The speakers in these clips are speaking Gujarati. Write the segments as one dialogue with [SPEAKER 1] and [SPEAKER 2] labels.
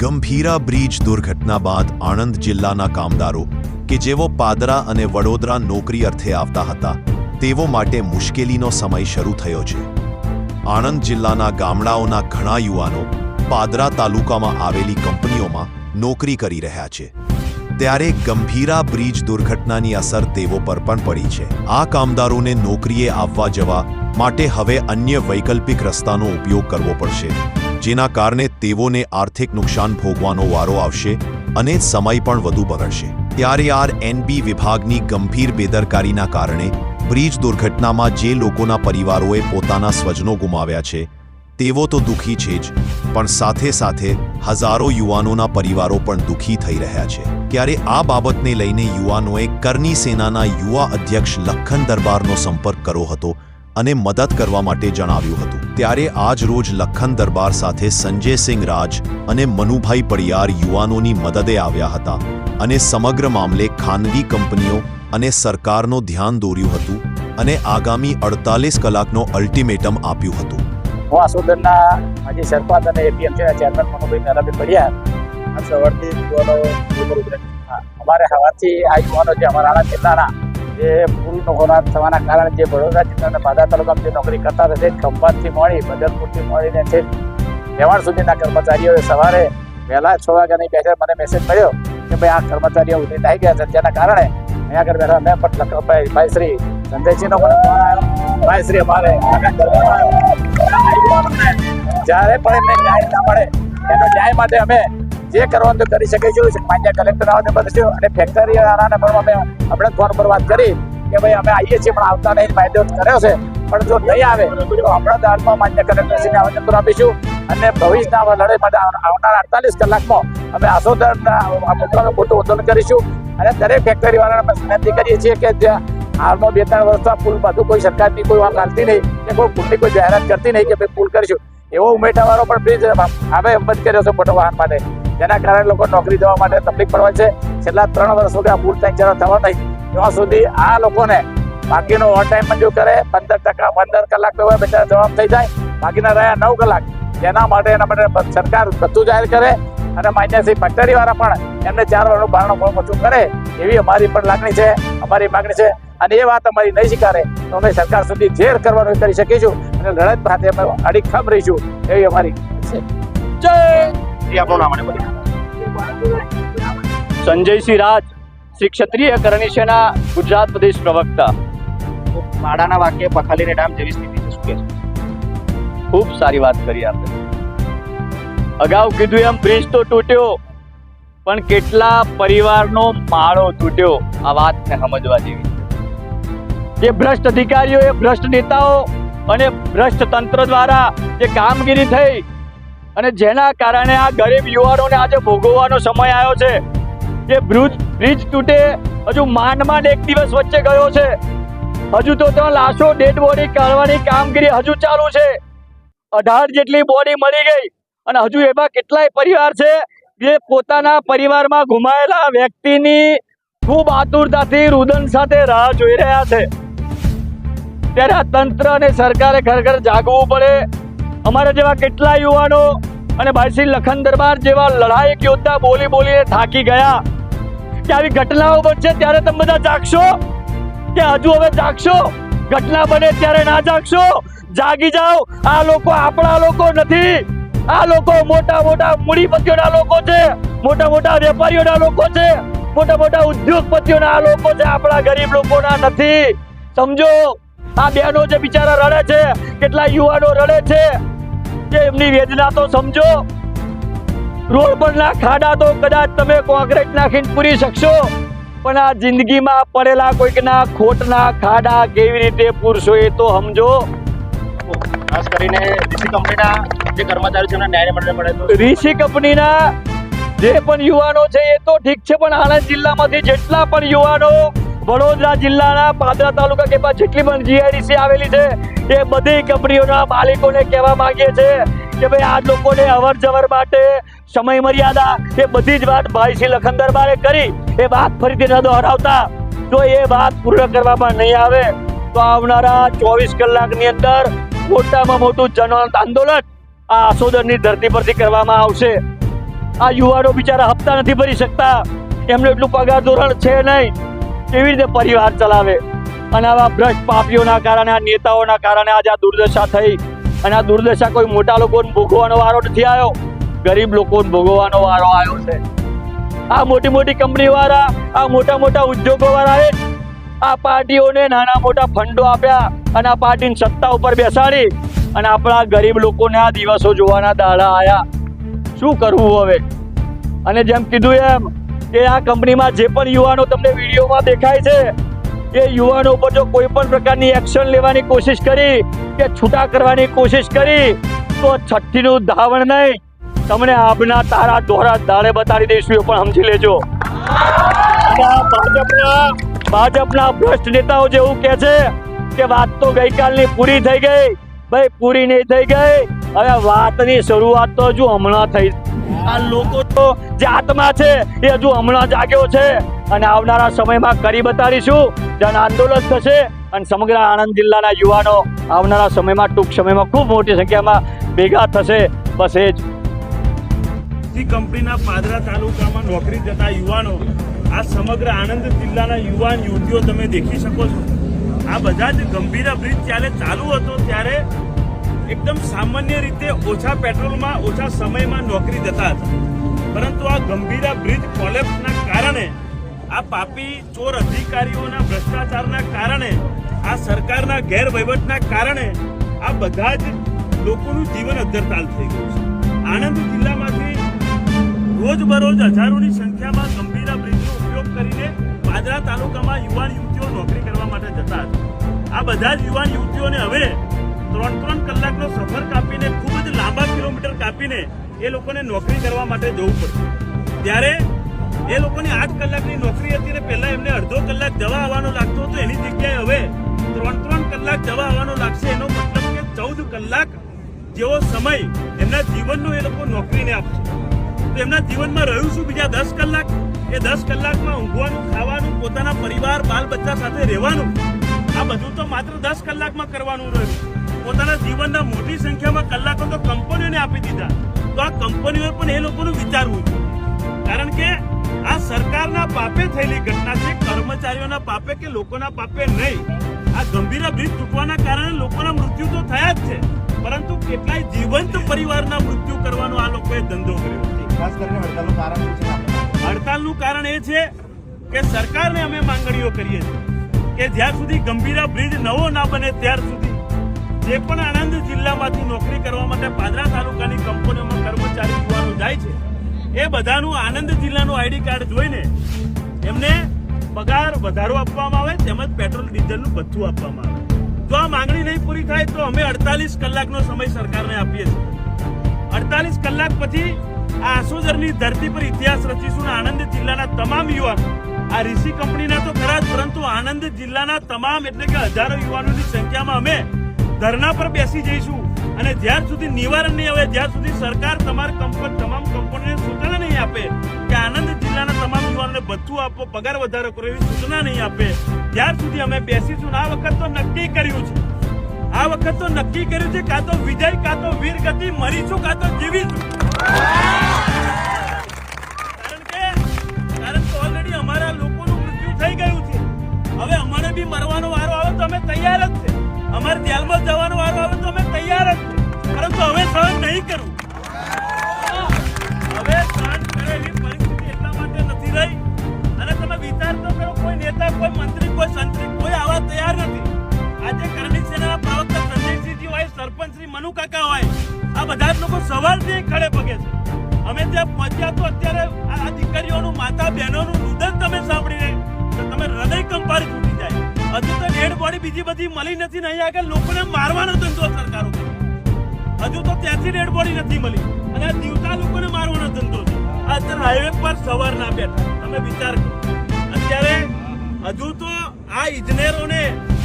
[SPEAKER 1] ગંભીરા બ્રિજ દુર્ઘટના બાદ આણંદ જિલ્લાના કામદારો કે જેઓ પાદરા અને વડોદરા નોકરી અર્થે આવતા હતા તેઓ માટે મુશ્કેલીનો સમય શરૂ થયો છે। આણંદ જિલ્લાના ગામડાઓના ઘણા યુવાનો પાદરા તાલુકામાં આવેલી કંપનીઓમાં નોકરી કરી રહ્યા છે, ત્યારે ગંભીરા બ્રિજ દુર્ઘટનાની અસર તેઓ પર પણ પડી છે। આ કામદારોને નોકરીએ આવવા જવા માટે હવે અન્ય વૈકલ્પિક રસ્તાનો ઉપયોગ કરવો પડશે, જેના કારણે તેઓને આર્થિક નુકસાન ભોગવાનો વારો આવશે અને સમય પણ વધુ બગડશે। ત્યારે આરએનબી વિભાગની ગંભીર બેદરકારીના કારણે બ્રિજ દુર્ઘટનામાં જે લોકોના પરિવારોએ પોતાના સ્વજનો ગુમાવ્યા છે તેઓ તો દુઃખી છે જ, પણ સાથે સાથે હજારો યુવાનોના પરિવારો પણ દુઃખી થઈ રહ્યા છે। ત્યારે આ બાબતને લઈને યુવાનોએ કરની સેનાના યુવા અધ્યક્ષ લખન દરબારનો સંપર્ક કર્યો હતો અને મદદ કરવા માટે જણાવ્યું હતું। ત્યારે આજ રોજ લખન દરબાર સાથે સંજયસિંહ રાજ અને મનુભાઈ પડિયાર યુવાનોની મદદે આવ્યા હતા અને સમગ્ર મામલે ખાનગી કંપનીઓ અને સરકારનો ધ્યાન દોર્યું હતું અને આગામી 48 કલાકનો અલ્ટિમેટમ આપ્યું હતું।
[SPEAKER 2] હું આસોદરના માજી સરપંચ અને એપીએમસીના ચેરમેન મનુભાઈ મેરાભાઈ પડિયાર આ સવારથી યુવાનો અમારે સવારથી આ યુવાનો જે અમારા આણંદ જિલ્લાના જે પુલ હોના થવાના કારણે જે વડોદરા જિલ્લાના પાદરા તાલુકામાં જે નોકરી કરતા હતા તે ખંભાતથી મળી બદરપુરથી મળીને છે રહેવાણ સુધીના કર્મચારીઓએ સવારે વહેલા 6 વાગ્યાની બેઠે મને મેસેજ મળ્યો કે ભાઈ આ કર્મચારીઓ ઉઠીને આવી ગયા છે, જેના કારણે અહીંયા આગળ બેઠા મેં પણ ભાઈ શ્રી સંજયસિંહનો પણ ફોન આવ્યો, ભાઈ શ્રી અમારે જ્યારે પણ એમને ન્યાય ના મળે એનો ન્યાય માટે અમે જે કરવાનું કરી શકીશું માન્ય કલેક્ટર આવને બનશું અને ફેક્ટરી વાળાને પણ અમે આપણે ફોન પર વાત કરી કે ભાઈ અમે આવીએ છીએ પણ આવતા નહીં ફાયદો કર્યો છે, પણ જો નહીં આવે તો હમણાં દાડમાં માન્ય કલેક્ટરશ્રીને આવેદનપત્ર આપીશું અને ભવિષ્યના લડાઈ માટે આવનારા 48 કલાકમાં અમે આસોદરના મુદ્દાનું મોટું આંદોલન કરીશું અને દરેક ફેક્ટરી વાળાને વિનંતી કરીએ છીએ કે જ્યાં હાલમાં 2-3 વર્ષથી પુલ બધું કોઈ સરકારની કોઈ વાત ચાલતી નહીં કે કોઈ પુલની કોઈ જાહેરાત કરતી નહીં કે ભાઈ પુલ કરીશું, એવો ઉમેટાવાળો પણ બ્રિજ હવે બંધ કર્યો છે મોટો વાહન માટે, જેના કારણે લોકો નોકરી જવા માટે તકલીફ પડવા છે। છેલ્લા 3 વર્ષ સુધી આ પુલ ચાલુ થવા નહીં ત્યાં સુધી આ લોકોને બાકીનો ઓવર ટાઈમ મંજૂર કરે 15 કલાક તો બેટા જવાબ થઈ જાય, બાકીના રહ્યા 9 કલાક જેના માટે સરકાર બધું જાહેર કરે અને માન્ય ફેક્ટરી વાળા પણ એમને 4 વર્ષનું ભાડું ઓછું કરે એવી અમારી પણ લાગણી છે, અમારી માગણી છે અને એ વાત અમારી નહીં સ્વીકારે તો અમે સરકાર સુધી જે કરવાનું કરી શકીશું અને લડત સાથે અમે અડીખમ રહીશું એવી અમારી છે। જય આપણું નામ
[SPEAKER 3] સંજયસિંહ રાજ, શ્રી ક્ષત્રિય કરણી સેના ગુજરાત પ્રદેશ પ્રવક્તા।
[SPEAKER 2] પાડાના વાક્ય પખાલીને ડામ જેવી સ્થિતિ છે, શું કહે છે?
[SPEAKER 3] ખૂબ સારી વાત કરી આપણે। અગાઉ કીધું એમ બ્રિજ તો તૂટ્યો પણ કેટલા પરિવારનો માળો તૂટ્યો, આ વાતને સમજવા જેવી છે। જે ભ્રષ્ટ અધિકારીઓ એ ભ્રષ્ટ નેતાઓ અને ભ્રષ્ટ તંત્ર દ્વારા જે કામગીરી થઈ અને જેના કારણે આ ગરીબ યુવાનોને આજે ભોગવવાનો સમય આવ્યો છે। જે બ્રિજ તૂટે હજુ માંડ એક દિવસ વચ્ચે ગયો છે, હજુ તો ત્યાં લાશો ડેડ બોડી કાઢવાની કામગીરી હજુ ચાલુ છે। 18 જેટલી બોડી મળી ગઈ અને હજુ એવા કેટલાય પરિવાર છે જે પોતાના પરિવારમાં ગુમાયેલા વ્યક્તિની ખૂબ આતુરતાથી રુદન સાથે રાહ જોઈ રહ્યા છે। ત્યારે આ તંત્ર અને સરકારે ખરેખર જાગવું પડે। અમારા જેવા કેટલા યુવાનો અને ભાઈ શ્રી લખન દરબાર જેવા લડાયક યોદ્ધા બોલીને થાકી ગયા કે આવી ઘટનાઓ બનશે ત્યારે તમે બધા જાગશો કે હજુ હવે જાગશો? ઘટના બને ત્યારે ના જાગશો? જાગી જાઓ। આ લોકો આપણા લોકો નથી, આ લોકો મોટા મૂડીપતિઓના લોકો છે, મોટા વેપારીઓના લોકો છે, મોટા ઉદ્યોગપતિઓના આ લોકો છે, આપણા ગરીબ લોકોના નથી। સમજો, આ બહેનો જે બિચારા રડે છે, કેટલા યુવાનો રડે છે, જે એમની વેદના તો સમજો। રોડ પરના ખાડા તો કદાચ તમે કોન્ક્રીટ નાખીને પૂરી શકશો, પણ આ જિંદગીમાં પડેલા કોઈકના ખોટના ખાડા કેવી રીતે પૂરશો એ તો સમજો।
[SPEAKER 2] ખાસ કરીને ઋષિ કંપનીના જે કર્મચારીઓ છે એમને ન્યાય મળે તો
[SPEAKER 3] ઋષિ કંપનીના જે પણ યુવાનો છે એ તો ઠીક છે, પણ આણંદ જિલ્લામાંથી જેટલા પણ યુવાનો વડોદરા જિલ્લાના પાદરા તાલુકા કે જેટલી પણ જીઆઈડીસી આવેલી છે એ બધી કંપનીઓના માલિકોને કહેવા માંગીએ છીએ કે ભાઈ આ લોકોને અવર જવર માટે સમય મર્યાદા એ બધી જ વાત ભાઈ શ્રી લખન દરબારે કરી, એ વાત ફરીથી ન દોહરાવતા જો એ વાત પૂર્ણ કરવામાં નહીં આવે તો આવનારા 24 કલાકની અંદર મોટામાં મોટું જન આંદોલન આ આસોદરની ધરતી પરથી કરવામાં આવશે। આ યુવાનો બિચારા હપ્તા નથી ભરી શકતા, એમને એટલું પગાર ધોરણ છે નહીં, કેવી રીતે પરિવાર ચલાવે? અને આવા ભ્રષ્ટ પાપીઓના કારણે, આ નેતાઓના કારણે આજે આ દુર્દશા થઈ. અને આ દુર્દશા કોઈ મોટા લોકોને ભોગવવાનો વારો નથી આવ્યો, ગરીબ લોકોને ભોગવવાનો વારો આવ્યો છે. આ મોટી મોટી કંપની વાળા, આ મોટા મોટા ઉદ્યોગો વાળાએ આ પાર્ટીઓને નાના મોટા ફંડો આપ્યા અને આ પાર્ટીની સત્તા ઉપર બેસાડી અને આપણા ગરીબ લોકોને આ દિવસો જોવાના દાડા આયા. શું કરવું હવે? અને જેમ કીધું એમ કે આ કંપનીમાં જે પણ યુવાનો તમને વિડીયોમાં દેખાય છે, એ યુવાનો ઉપર જો કોઈ પણ પ્રકારની એક્શન લેવાની કોશિશ કરી કે છૂટા કરવાની કોશિશ કરી તો છઠ્ઠીનું ધાવણ નહીં, તમને આપના તારા દોરા દાડે બતાડી દઈશું, એ પણ સમજી લેજો. ભાજપના ભ્રષ્ટ નેતાઓ જેવું કહે છે કે વાત તો ગઈકાલની પૂરી થઈ ગઈ. ભાઈ પૂરી નહીં થઈ ગઈ, હવે વાતની શરૂઆત તો હજુ હમણાં થઈ. આ લોકો તો જે આત્મા છે એ હજુ હમણાં જાગ્યો છે અને આવનારા સમયમાં કરી બતાડીશું. જન આંદોલન થશે અને સમગ્ર આણંદ જિલ્લાના યુવાનો આવનારા સમયમાં ટૂંક સમયમાં ખૂબ મોટી સંખ્યામાં ભેગા થશે. બસ એ જ
[SPEAKER 4] કંપનીના પાદરા તાલુકામાં નોકરી જતા યુવાનો, આ સમગ્ર આણંદ જિલ્લાના યુવાન યુવતીઓ તમે દેખી શકો છો. આ બધા જ ગંભીરા બ્રિજ જ્યારે ચાલુ હતો ત્યારે એકદમ સામાન્ય રીતે ઓછા પેટ્રોલમાં ઓછા સમયમાં નોકરી જતા હતા. પરંતુ આ ગંભીરા બ્રિજ કોલેપ્સના કારણે, આ પાપી ચોર અધિકારીઓના ભ્રષ્ટાચારના કારણે, આ સરકારના ગેરવહીવટના કારણે આ બધા જ લોકોનું જીવન અદ્ધરતાલ થઈ ગયું છે. આણંદ જિલ્લામાંથી રોજબરોજ હજારોની સંખ્યામાં ગંભીરા બ્રિજનો ઉપયોગ કરીને પાદરા તાલુકામાં યુવાન યુવતીઓ નોકરી કરવા માટે જતા હતા. આ બધા જ યુવાન યુવતીઓને હવે 3-3 કલાકનો સફર કાપીને, ખૂબ જ લાંબા કિલોમીટર કાપીને એ લોકોને નોકરી કરવા માટે જવું પડશે. ત્યારે એ લોકોની 8 કલાકની નોકરી હતી ને પહેલા એમને અડધો કલાક જવા આવવાનો લાગતો હતો, એની જગ્યાએ હવે 3-3 કલાક જવા આવવાનો લાગશે. એનો મતલબ કે 14 કલાક જેવો સમય એમના જીવનનો એ લોકો નોકરીને આપશે. તો એમના જીવનમાં રહ્યું શું? બીજા 10 કલાક. એ 10 કલાકમાં ઊંઘવાનું, ખાવાનું, પોતાના પરિવાર બાલ બચ્ચા સાથે રહેવાનું, આ બધું તો માત્ર 10 કલાકમાં કરવાનું રહ્યું. પોતાના જીવનના મોટી સંખ્યામાં કલાકો તો કંપનીઓને આપી દીધા. તો આ કંપનીઓએ પણ એ લોકોનું વિચારવું છે. કારણ કે આ સરકારના પાપે થયેલી ઘટના છે, કર્મચારીઓના પાપે કે લોકોના પાપે નહીં. આ ગંભીરા બ્રિજ તૂટવાના કારણે લોકોના મૃત્યુ તો થયા જ છે, પરંતુ કેટલાય જીવંત પરિવારના મૃત્યુ કરવાનો આ લોકોએ ધંધો કર્યો છે. ખાસ કરીને હડતાલનું કારણ શું છે? હડતાલનું કારણ એ છે કે સરકારને અમે માંગણીઓ કરીએ છીએ કે જ્યાં સુધી ગંભીરા બ્રિજ નવો ના બને ત્યાર સુધી જે પણ આણંદ જિલ્લામાંથી નોકરી કરવા માટે પાદરા તાલુકાની કંપનીઓમાં કર્મચારી યુવાનો જાય છે, એ બધાનું આણંદ જિલ્લાનું આઈડી કાર્ડ જોઈને એમને પગાર વધારો આપવામાં આવે, તેમજ પેટ્રોલ ડીઝલનું ભથ્થું આપવામાં આવે. જો આ માંગણી નહીં પૂરી થાય તો અમે 48 કલાકનો સમય સરકારને આપીએ છીએ. 48 કલાક પછી આ આસોદરની ધરતી પર ઇતિહાસ રચીશું. આણંદ જિલ્લાના તમામ યુવાનો, આ ઋષિ કંપનીના તો ખરા જ, પરંતુ આણંદ જિલ્લાના તમામ એટલે કે હજારો યુવાનોની સંખ્યામાં અમે ધરણા પર બેસી જઈશું. અને જ્યાર સુધી નિવારણ નહીં આવે, જ્યાર સુધી સરકાર તમામ કંપનીઓને સૂચના નહીં આપે કે આણંદ જિલ્લાના તમામ યુવાનોને ભથ્થું આપો, પગાર વધારો કરો, એવી સૂચના નહીં આપે, ત્યાર સુધી અમે બેસીશું. આ વખત તો નક્કી કર્યું છે, આ વખત તો નક્કી કર્યું છે, કાં તો વિજય, કાં તો વીર ગતિ, મરીશું કાં તો જીવીશું. કારણ કે ઓલરેડી અમારા લોકોનું મૃત્યુ થઈ ગયું છે. હવે અમારે બી મરવાનો વારો આવે તો અમે તૈયાર જ છે, અમારે જેલમાં જવાનો વારો આવે તો અમે તૈયાર જ છે, પરંતુ હવે સહન નહીં કરવું. હવે સહન કરેલી પરિસ્થિતિ એટલા માટે નથી રહી. અને તમે વિચાર તો કરો, કોઈ નેતા, કોઈ મંત્રી, કોઈ સંત્રી, કોઈ આવા તૈયાર નથી. આજે કરણી સેનાના પ્રવક્તા સંજયસિંહજી હોય, સરપંચ શ્રી મનુ કાકા હોય, આ બધા જ લોકો સવારથી ખડે પગે છે. અમે ત્યાં પહોંચ્યા તો અત્યારે આ દીકરીઓનું, માતા બહેનોનું રુદન તમે સાંભળીને તો તમે હૃદય કંપારી તૂટી જાય. હજુ તો ડેડ બોડી બીજી બધી મળી નથી ને અહીંયા આગળ લોકોને મારવાનો ધંધો સરકારો કરે. હજુ તો ત્યાંથી ડેડ બોડી નથી મળી અને આ જીવતા લોકોને મારવાનો ધંધો છે. અત્યારે હાઈવે પર સવાર ના બેઠા, તમે વિચાર કરો. અત્યારે હજુ તો આ ઇજનેરોને,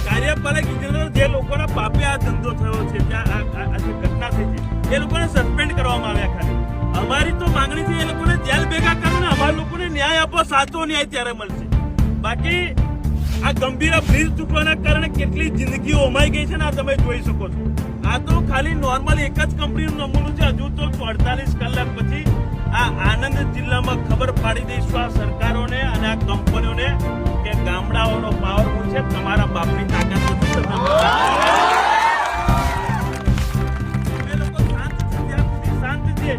[SPEAKER 4] કાર્યપાલક ઇજનેરો જે લોકોના પાપે આ ધંધો થયો છે, ત્યાં આ જે ઘટના થઈ છે, એ લોકોને સસ્પેન્ડ કરવામાં આવ્યા. ખાલી અમારી તો માંગણી છે એ લોકોને જેલ ભેગા કરો ને અમારા લોકોને ન્યાય આપો, સાચો ન્યાય ત્યારે મળશે. બાકી આ ગંભીરા બ્રિજ તૂટવાના કારણે કેટલી જિંદગીઓ હોમાઈ ગઈ છે ને આ તમે જોઈ શકો છો. આ તો ખાલી નોર્મલ એક જ કંપનીનું નમૂનું છે. હજુ તો 48 કલાક પછી આ આણંદ જિલ્લામાં ખબર પાડી દઈશું આ સરકારોને અને આ કંપનીઓને કે ગામડાઓનો પાવરફુલ છે, તમારા બાપની તાકાત નથી. તમે લોકો શાંત છે, ત્યાં સુધી શાંત છે,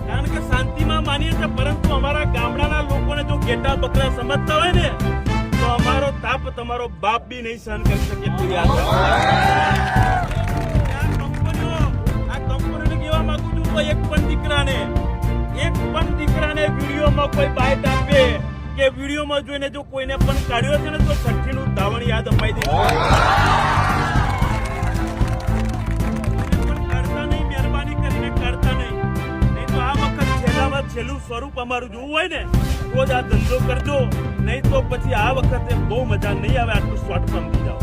[SPEAKER 4] કારણ કે શાંતિમાં માનીએ છીએ, પરંતુ અમારા ગામડાના લોકોને જો ઘેટા બકરા સમજતા હોય ને તો અમારો તાપ તમારો બાપ બી નહીં સહન કરી શકે. પૂરી આ કંપનીઓને કહેવા માંગુ છું, કોઈ એક પણ દીકરાને વિડીયોમાં કોઈ બાઈટ આપે કે વિડીયોમાં જોઈને જો કોઈને પણ કાઢ્યો છે ને તો છઠ્ઠીનું ધાવણ યાદ અપાઈ દે. પણ કાઢતા નહીં, મહેરબાની કરીને કાઢતા નહીં. નહીં તો આ વખત છેલ્લામાં છેલ્લું સ્વરૂપ અમારું જોવું હોય ને તો જ આ ધંધો કરજો, નહીં તો પછી આ વખતે બહુ મજા નહીં આવે. આટલું શોર્ટ સમજી જાઓ.